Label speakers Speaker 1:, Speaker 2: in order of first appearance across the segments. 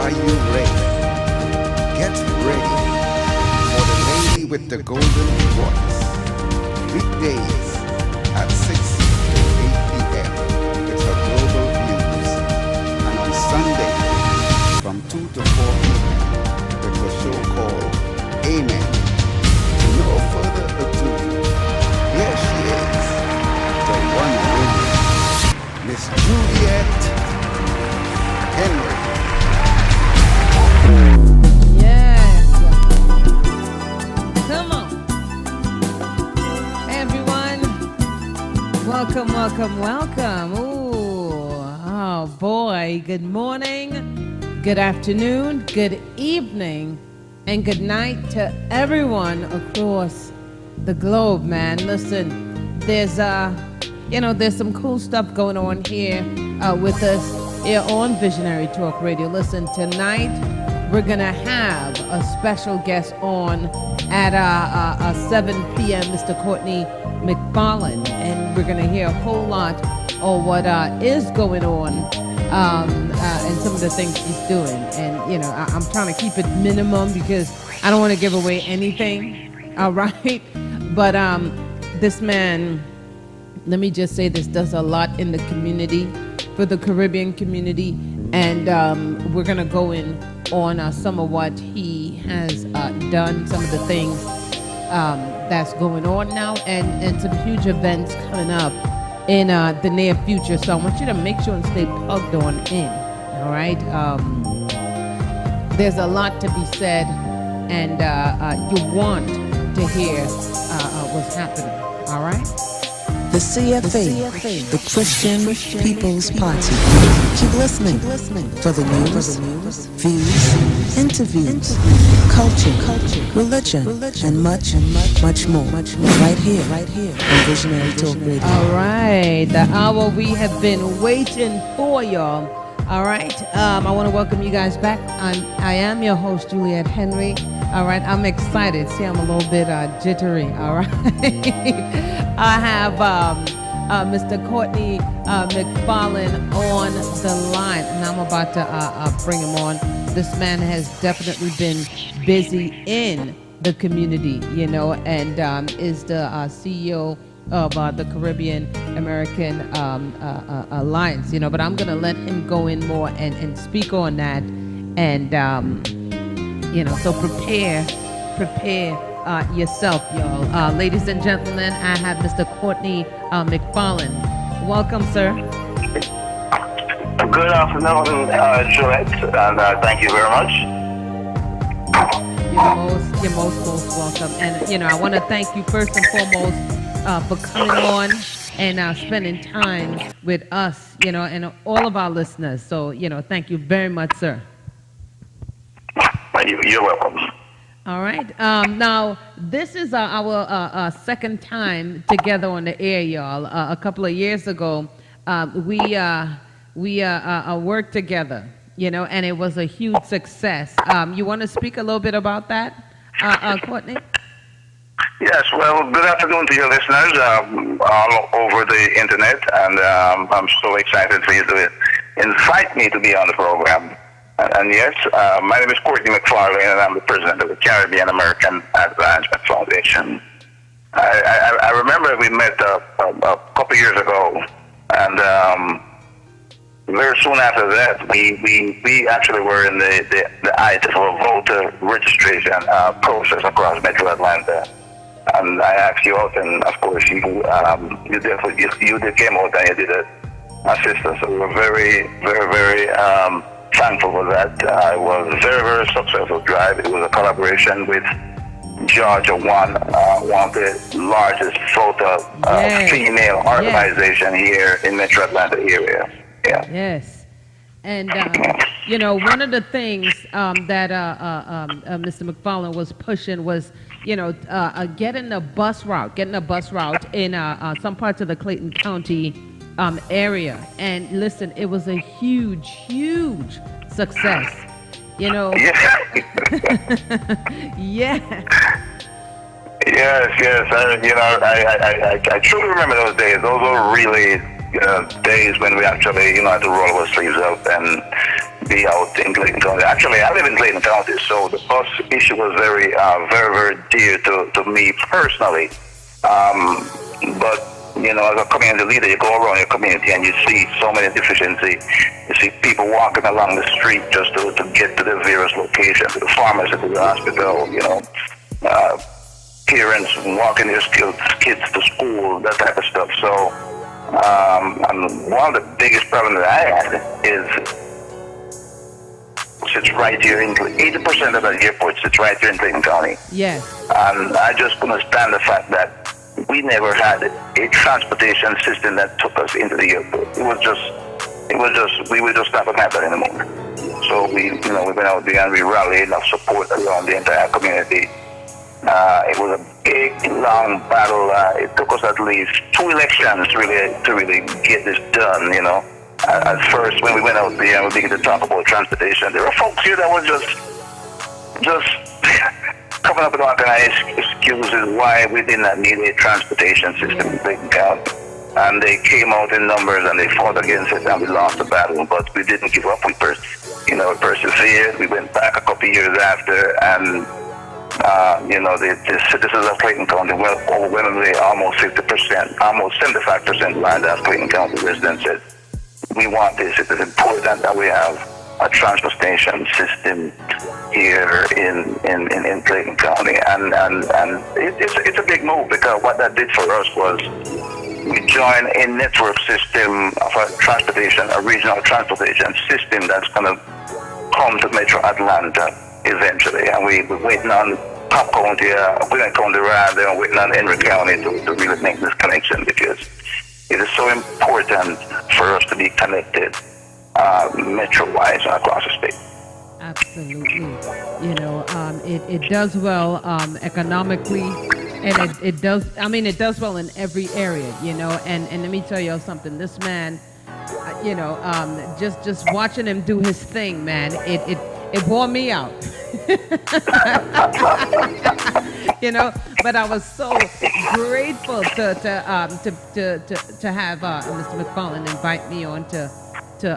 Speaker 1: Are you ready? Get ready for the lady with the golden voice. Weekdays at 6 to 8 p.m. with her global views. And on Sunday from 2 to 4 p.m. with her show called Amen. No further ado, here she is, the one and only Miss Juliet Henry.
Speaker 2: Yes. Come on. Hey everyone. Welcome, welcome, welcome. Ooh. Oh boy. Good morning, good afternoon, good evening, and good night to everyone across the globe, man. Listen, there's there's some cool stuff going on here with us here on Visionary Talk Radio. Listen, tonight we're gonna have a special guest on at 7 p.m. Mr. Courtney McFarlane, and we're gonna hear a whole lot of what is going on and some of the things he's doing. And I'm trying to keep it minimum because I don't want to give away anything. All right, but this man, let me just say this, does a lot in the community, for the Caribbean community, and we're gonna go in on some of what he has done, some of the things that's going on now, and some huge events coming up in the near future. So I want you to make sure and stay plugged on in. All right, there's a lot to be said, and you want to hear what's happening. All right.
Speaker 3: The CFA, the Christian People's Party. Keep listening for the news, views, interviews, culture, religion, and much more. Right here on Visionary Talk Radio.
Speaker 2: All right, the hour we have been waiting for, y'all. All right, I want to welcome you guys back. I am your host, Juliet Henry. All right, I'm excited. See, I'm a little bit jittery. All right. I have Mr. Courtney McFarlane on the line, and I'm about to bring him on. This man has definitely been busy in the community, and is the CEO of the Caribbean American Alliance, but I'm going to let him go in more and speak on that. And, so prepare yourself, y'all. Ladies and gentlemen, I have Mr. Courtney McFarlane. Welcome, sir.
Speaker 4: Good afternoon, Juliet, and thank you very much.
Speaker 2: You're most welcome. And, I want to thank you first and foremost for coming on and spending time with us, and all of our listeners. So, thank you very much, sir.
Speaker 4: You're welcome.
Speaker 2: All right. Now, this is our second time together on the air, y'all. A couple of years ago, we worked together, and it was a huge success. You want to speak a little bit about that, Courtney?
Speaker 4: Yes. Well, good afternoon to your listeners all over the internet, and I'm so excited for you to invite me to be on the program. And yes, my name is Courtney McFarlane, and I'm the president of the Caribbean American Advancement Foundation. I remember we met a couple years ago, and very soon after that, we actually were in the height of a voter registration process across Metro Atlanta. And I asked you out, and of course you came out and you did assist us. So we were very, very, very thankful for that. It was a very, very successful drive. It was a collaboration with Georgia One of the largest voter female organization here in Metro Atlanta area. Yeah.
Speaker 2: Yes. And, one of the things that Mr. McFarlane was pushing was, getting a bus route in some parts of the Clayton County area. And listen, it was a huge success. Yeah. Yeah.
Speaker 4: Yes. I truly remember those days. Those were really days when we actually, had to roll our sleeves up and be out in Clayton County. Actually, I live in Clayton County, so the bus issue was very, very dear to me personally. But you know, as a community leader, you go around your community and you see so many deficiencies. You see people walking along the street just to get to the various locations, to the pharmacy, to the hospital, you know, parents walking their kids to school, that type of stuff. So, and one of the biggest problems that I had is sits right here in 80% of the airport sits right here in Clayton County.
Speaker 2: Yes.
Speaker 4: And I just couldn't stand the fact that we never had a transportation system that took us into the airport. We were just not gonna have that anymore. So we went out there and we rallied enough support around the entire community. It was a big, long battle. It took us at least 2 elections really to get this done, you know. At first, when we went out there and we began to talk about transportation, there were folks here that were just coming up with all kind of excuses why we did not need a transportation system in Clayton County. And they came out in numbers and they fought against it and we lost the battle. But we didn't give up. We persevered. We went back a couple of years after, and the citizens of Clayton County, well, overwhelmingly almost 50%, almost 75% lined up Clayton County residents said, we want this. It is important that we have a transportation system here in Clayton County, and it's a big move, because what that did for us was we joined a network system of a regional transportation system that's going to come to Metro Atlanta eventually, and we're waiting on Cobb County, Gwinnett County rather, and waiting on Henry County to really make this connection, because it is so important for us to be connected metro-wise across the state.
Speaker 2: Absolutely. You know, it does well economically, and it does well in every area, you know, and let me tell you something, this man, just watching him do his thing, man, it wore me out. You know, but I was so grateful to have Mr. McFarlane invite me on to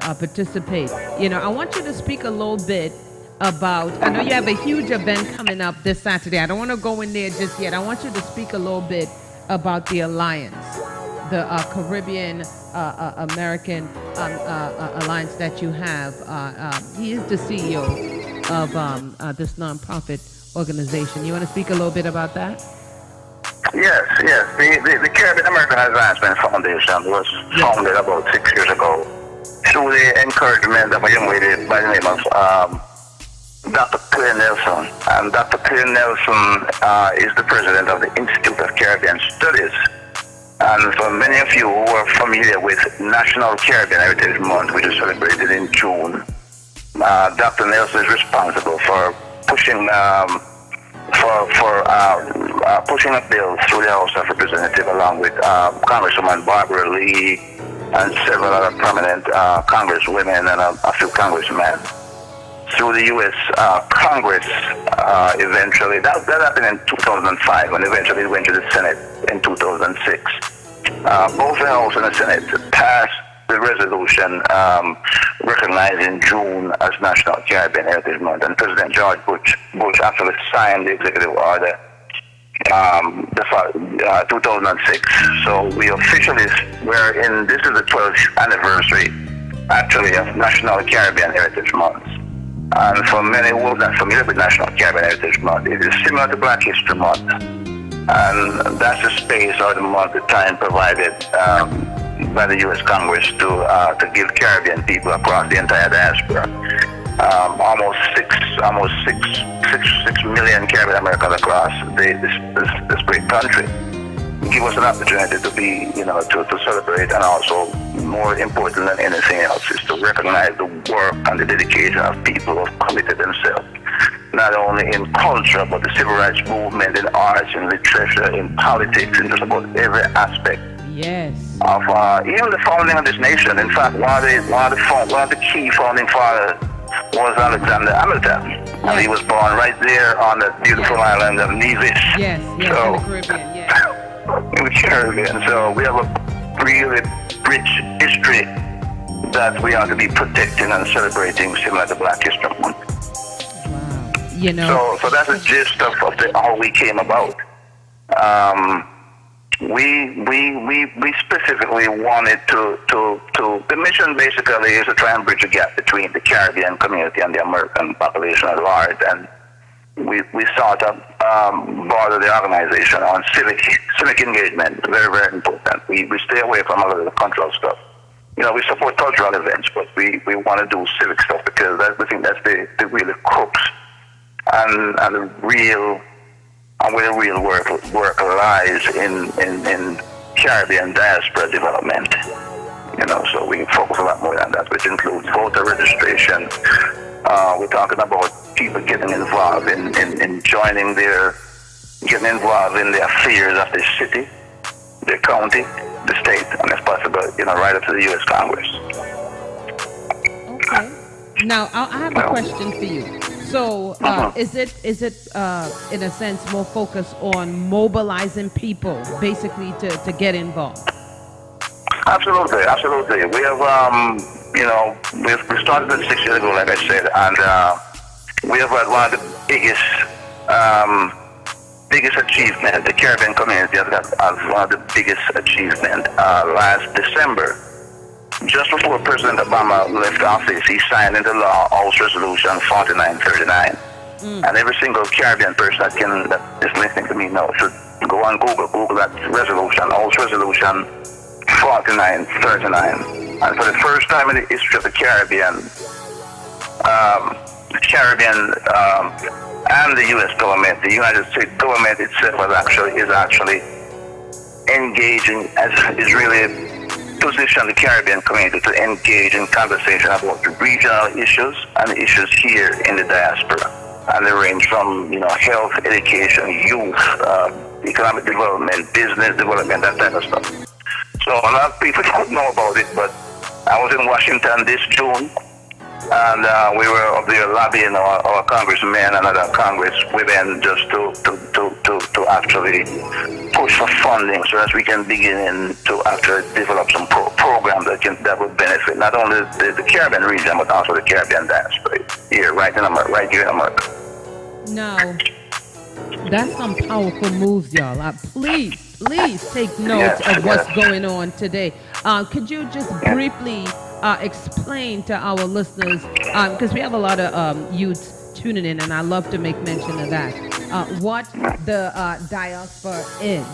Speaker 2: participate. You know, I want you to speak a little bit about, I know you have a huge event coming up this Saturday. I don't want to go in there just yet. I want you to speak a little bit about the Alliance, the Caribbean American Alliance that you have. He is the CEO of this nonprofit organization. You want to speak a little bit about that?
Speaker 4: Yes. The Caribbean American Advancement Foundation was founded about 6 years ago through the encouragement of a young lady by the name of Dr. Claire Nelson. And Dr. Claire Nelson is the president of the Institute of Caribbean Studies. And for many of you who are familiar with National Caribbean Heritage Month, which is celebrated in June, Dr. Nelson is responsible for pushing pushing a bill through the House of Representatives, along with Congresswoman Barbara Lee and several other prominent congresswomen and a few congressmen, through the U.S. Congress eventually. That happened in 2005, and eventually it went to the Senate in 2006. Both the House and the Senate passed the resolution recognizing June as National Caribbean Heritage Month, and President George Bush actually signed the executive order 2006. So we officially this is the 12th anniversary actually of National Caribbean Heritage Month. And for many who are not familiar with National Caribbean Heritage Month, it is similar to Black History Month, and that's the space or the month, the time provided by the U.S. Congress to give Caribbean people across the entire diaspora, almost 6 million Caribbean Americans across this great country, give us an opportunity to be, to celebrate, and also, more important than anything else, is to recognize the work and the dedication of people who have committed themselves, not only in culture, but the civil rights movement, in arts, in literature, in politics, in just about every aspect.
Speaker 2: Yes.
Speaker 4: Of even the founding of this nation. In fact, one of the key founding fathers was Alexander Hamilton. Yes. And he was born right there on the beautiful island of Nevis.
Speaker 2: Yes,
Speaker 4: so,
Speaker 2: in the Caribbean, yes.
Speaker 4: In the Caribbean. So we have a really rich history that we ought to be protecting and celebrating similar to Black History Month.
Speaker 2: Wow. You know.
Speaker 4: So that's the gist of how we came about. We specifically wanted to the mission basically is to try and bridge a gap between the Caribbean community and the American population at large, and we sort of border the organization on civic engagement. Very, very important. We stay away from a lot of the cultural stuff. You know, we support cultural events, but we want to do civic stuff because we think that's the really crux and the real and where the real work lies in Caribbean diaspora development. You know, so we focus a lot more on that, which includes voter registration. We're talking about people getting involved in getting involved in the affairs of the city, the county, the state, and if possible, you know, right up to the U.S. Congress.
Speaker 2: Okay. Now, I have a question for you. So, is it in a sense more focused on mobilizing people, basically to get involved?
Speaker 4: Absolutely. We have, you know, we started this 6 years ago, like I said, and we have had one of the biggest achievement. The Caribbean community has one of the biggest achievement. Last December, just before President Obama left office, he signed into law House Resolution 4939. And every single Caribbean person that is listening to me now should go on Google that resolution, House Resolution 4939. And for the first time in the history of the Caribbean, and the U.S. government, the United States government itself is actually engaging, is really positioned the Caribbean community to engage in conversation about regional issues and issues here in the diaspora. And they range from, you know, health, education, youth, economic development, business development, that type of stuff. So a lot of people don't know about it, but I was in Washington this June, and we were up there lobbying our congressmen and other congresswomen just to actually push for funding so that we can begin to actually develop some programs that would benefit not only the Caribbean region but also the Caribbean diaspora here, right here in America.
Speaker 2: Now, that's some powerful moves, y'all. Please take note of what's going on today. Could you just briefly explain to our listeners, because we have a lot of youths tuning in, and I love to make mention of that, what the diaspora is?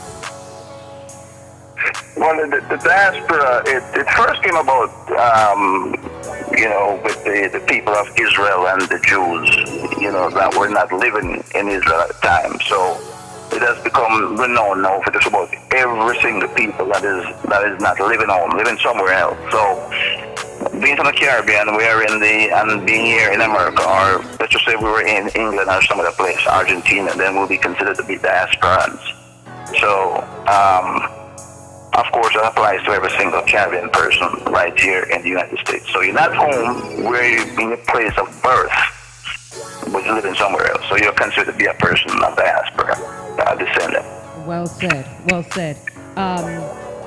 Speaker 4: Well, the diaspora, it first came about, you know, with the people of Israel and the Jews, you know, that were not living in Israel at the time. So it has become renowned now for just about every single people that is not living somewhere else. So being from the Caribbean, and being here in America, or let's just say we were in England or some other place, Argentina, then we'll be considered to be diasporans. So, of course, that applies to every single Caribbean person right here in the United States. So you're not home where you're in your place of birth, but you're living somewhere else. So you're considered to be a person of diaspora, descendant.
Speaker 2: Well said.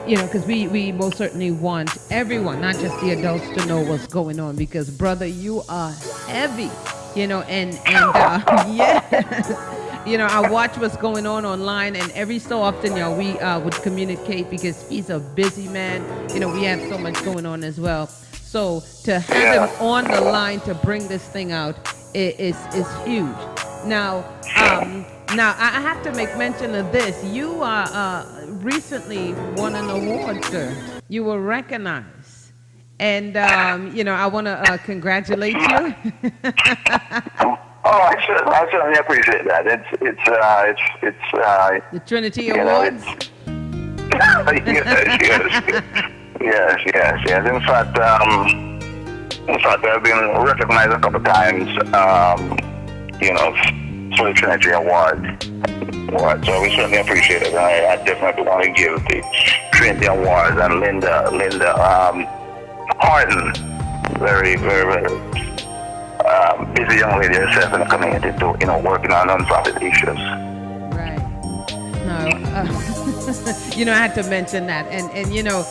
Speaker 2: You know, because we most certainly want everyone, not just the adults, to know what's going on. Because, brother, you are heavy, you know, and yes, you know, I watch what's going on online, and every so often, you know, we would communicate because he's a busy man. You know, we have so much going on as well. So to have him on the line to bring this thing out is huge. Now, I have to make mention of this. You recently won an award, sir. You were recognized, and you know, I want to congratulate you.
Speaker 4: I certainly appreciate that. It's
Speaker 2: the Trinity Awards.
Speaker 4: Yes. In fact, I've been recognized a couple of times. You know, for the Trinity Award. So we certainly appreciate it. And I definitely want to give the Trinity Awards and Linda Harden, very, very, very busy young lady herself in the community, to, you know, working on non-profit issues.
Speaker 2: Right. No, you know, I had to mention that. And you know,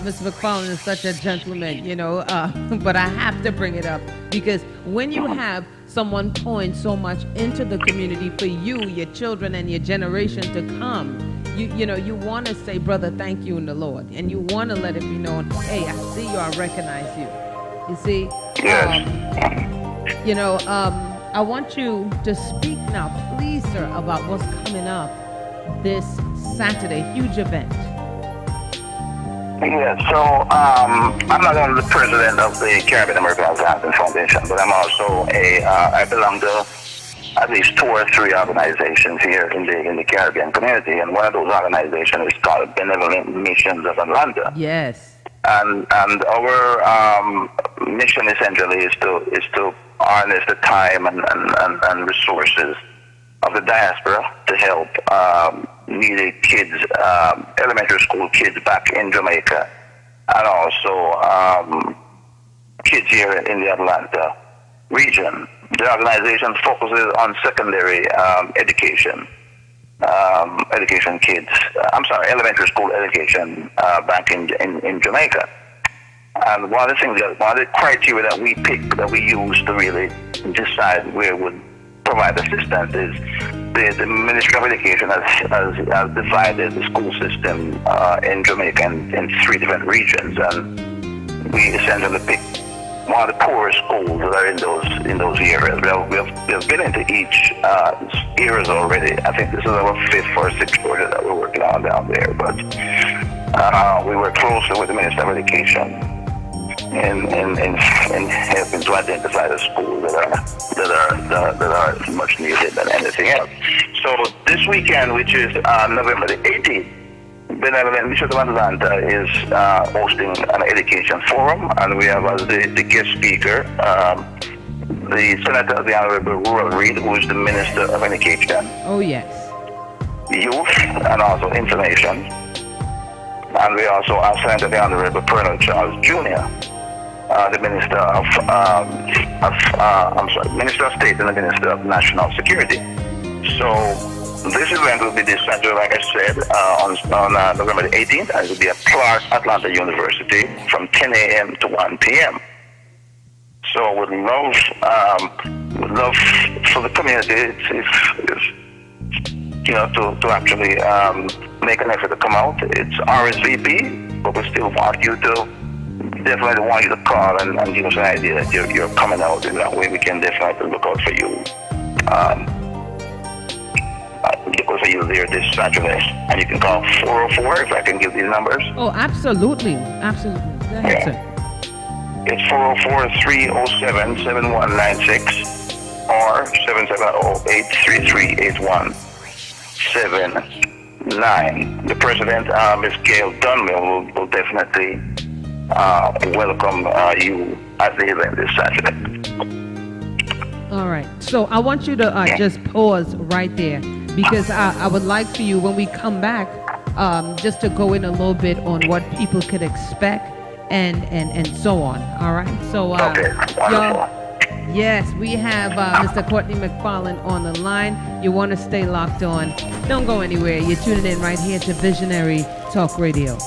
Speaker 2: Mr. McFarlane is such a gentleman, you know, but I have to bring it up because when you have someone pouring so much into the community for you, your children, and your generation to come, you know, you want to say, brother, thank you in the Lord. And you want to let it be known, hey, I see you, I recognize you. You see? You know, I want you to speak now, please, sir, about what's coming up this Saturday, huge event.
Speaker 4: Yeah, so I'm not only the president of the Caribbean American Advancement Foundation, but I'm also I belong to at least 2 or 3 organizations here in the Caribbean community, and one of those organizations is called Benevolent Missions of Atlanta.
Speaker 2: Yes.
Speaker 4: And our mission essentially is to harness the time and resources of the diaspora to help needy kids, elementary school kids back in Jamaica, and also kids here in the Atlanta region. The organization focuses on secondary education kids. Elementary school education back in Jamaica. And one of the criteria that we pick, that we use to really decide where would provide assistance is the Ministry of Education has divided the school system in Jamaica in 3 different regions, and we essentially pick one of the poorest schools that are in those areas. We have been into each areas already. I think this is our 5th or 6th project that we're working on down there. But we work closely with the Minister of Education in helping to identify the schools that are much needed than anything else. So this weekend, which is November the 18th, Benevolent Mission of Atlanta is hosting an education forum, and we have as the guest speaker the Senator, the Honorable Rural Reid, who is the Minister of Education.
Speaker 2: Oh, yes.
Speaker 4: Youth and also Information. And we also have Senator the Honorable Colonel Charles Jr., the Minister Minister of State and the Minister of National Security. So this event will be this Saturday, like I said, on November the 18th, and it will be at Clark Atlanta University from 10 a.m. to 1 p.m. So we'd love for the community to actually make an effort to come out. It's RSVP, but we still want you to call and give us an idea that you're coming out. In that way, we can definitely look out for you. For you there this Saturday, and you can call 404 if I can give these numbers.
Speaker 2: Oh, absolutely. Go ahead, sir.
Speaker 4: It's 404-307-7196 or 770-833-8179. The President, Ms. Gail Dunmill, will definitely welcome you at the event this Saturday.
Speaker 2: All right. So I want you to just pause right there, because I would like for you, when we come back, just to go in a little bit on what people could expect and so on. All right. So,
Speaker 4: okay.
Speaker 2: y'all, yes, we have Mr. Courtney McFarlane on the line. You want to stay locked on. Don't go anywhere. You're tuning in right here to Visionary Talk Radio.